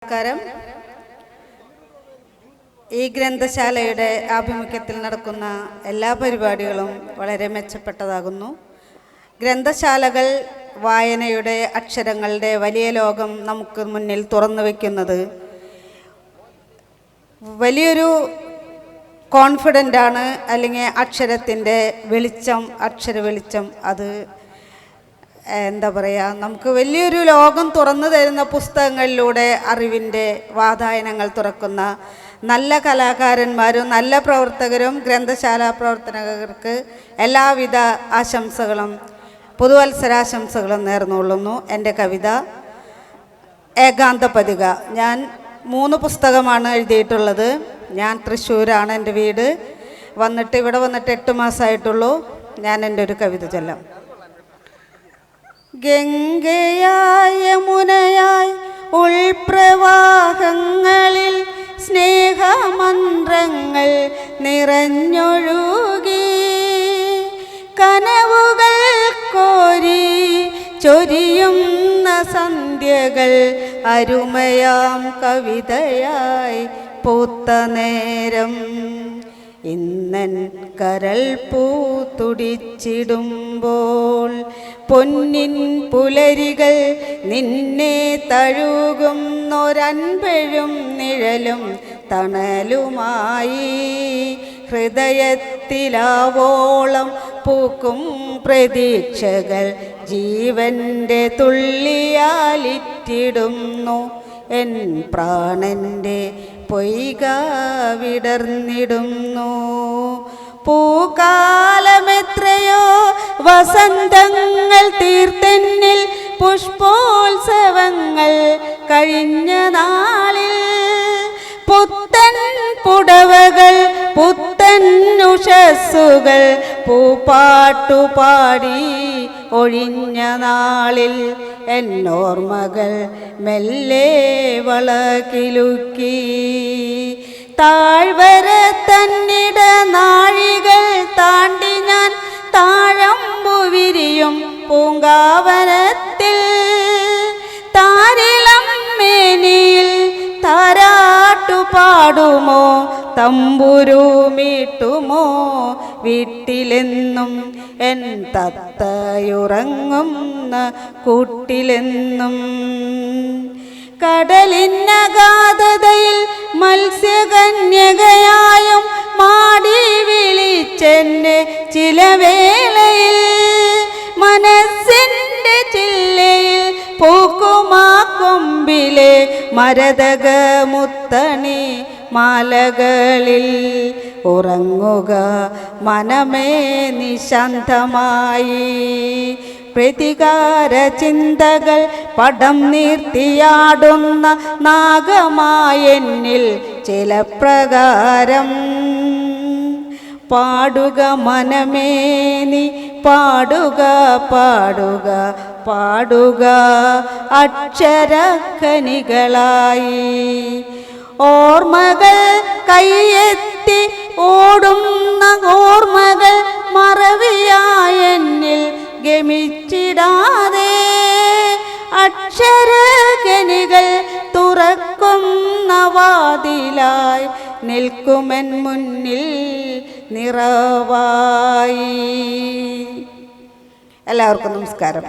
നമസ്കാരം. ഈ ഗ്രന്ഥശാലയുടെ ആഭിമുഖ്യത്തിൽ നടക്കുന്ന എല്ലാ പരിപാടികളും വളരെ മെച്ചപ്പെട്ടതാകുന്നു. ഗ്രന്ഥശാലകൾ വായനയുടെ അക്ഷരങ്ങളുടെ വലിയ ലോകം നമുക്ക് മുന്നിൽ തുറന്നു വയ്ക്കുന്നത് വലിയൊരു കോൺഫിഡൻ്റാണ്. അല്ലെങ്കിൽ അക്ഷരത്തിൻ്റെ വെളിച്ചം, അക്ഷര വെളിച്ചം, അത് എന്താ പറയുക, നമുക്ക് വലിയൊരു ലോകം തുറന്നു തരുന്ന പുസ്തകങ്ങളിലൂടെ അറിവിൻ്റെ വാതായനങ്ങൾ തുറക്കുന്ന നല്ല കലാകാരന്മാരും നല്ല പ്രവർത്തകരും ഗ്രന്ഥശാല പ്രവർത്തകർക്ക് എല്ലാവിധ ആശംസകളും പുതുവത്സരാശംസകളും നേർന്നുകൊള്ളുന്നു. എൻ്റെ കവിത ഏകാന്തപതിക. ഞാൻ 3 പുസ്തകമാണ് എഴുതിയിട്ടുള്ളത്. ഞാൻ തൃശ്ശൂരാണ് എൻ്റെ വീട്. ഇവിടെ വന്നിട്ട് 8 മാസമായിട്ടുള്ളൂ. ഞാൻ എൻ്റെ ഒരു കവിത ചൊല്ലാം. ഗംഗയായ യമുനയായി ഉൾപ്രവാഹങ്ങളിൽ സ്നേഹമന്ത്രങ്ങൾ നിറഞ്ഞൊഴുകി, കനവുകൾ കോരി ചൊരിയുന്ന സന്ധ്യകൾ അരുമയാം കവിതയായി പൂത്ത നേരം, ഇന്നൻ കരൾ പൂത്തുടിച്ചിടുമ്പോൾ പൊന്നിൻ പുലരികൾ നിന്നെ തഴുകുന്നൊരൻപഴും നിഴലും തണലുമായി, ഹൃദയത്തിലാവോളം പൂക്കും പ്രതീക്ഷകൾ ജീവൻ്റെ തുള്ളിയാലിറ്റിടുന്നു. എൻ പ്രാണൻ്റെ പൊയ്ക വിടർന്നിടുന്നു. പൂക്കാലമെത്രയോ വസന്തങ്ങൾ തീർത്തെന്നിൽ പുഷ്പോത്സവങ്ങൾ കഴിഞ്ഞ നാളിൽ, പുത്തൻ പുടവകൾ പുത്തൻ ഉഷസ്സുകൾ പൂപ്പാട്ടുപാടി ഒഴിഞ്ഞ നാളിൽ, എന്നോർമ്മകൾ മെല്ലെ വളകിലുക്കി. താഴ്വര തന്നിട നാഴികൾ താണ്ടി ഞാൻ താഴമ്പു വിരിയും പൂങ്കാവനത്തിൽ, താരിളം മേനിയിൽ താരാട്ടു പാടുമോ തമ്പുരു മീട്ടുമോ വീട്ടിലെന്നും, എൻ തത്തയുറങ്ങുന്ന കൂട്ടിലെന്നും. കടലിനഗാധതയിൽ മത്സ്യകന്യകയായും മാടി വിളിച്ചെന്നെ ചില വേളയിൽ, മനസ്സിൻ്റെ ചില്ലയിൽ പൂക്കുമാ കൊമ്പിലെ മരതക മുത്തണി മാലകളിൽ. ഉറങ്ങുക മനമേ നിശാന്തമായി, പ്രതികാര ചിന്തകൾ പടം നീർത്തിയാടുന്ന നാഗമായെന്നിൽ ചില പ്രകാരം. പാടുക മനമേ നീ പാടുക, പാടുക പാടുക അക്ഷരഖനികളായി. ഓർമ്മകൾ കയ്യെത്തി ഓടുന്ന ഓർമ്മകൾ മറവിയായെന്നിൽ ഗമിച്ചിടാതെ, അക്ഷരഖനികൾ തുറക്കുന്ന വാതിലായി നിൽക്കുമെൻ മുന്നിൽ നിറവായി. എല്ലാവർക്കും നമസ്കാരം.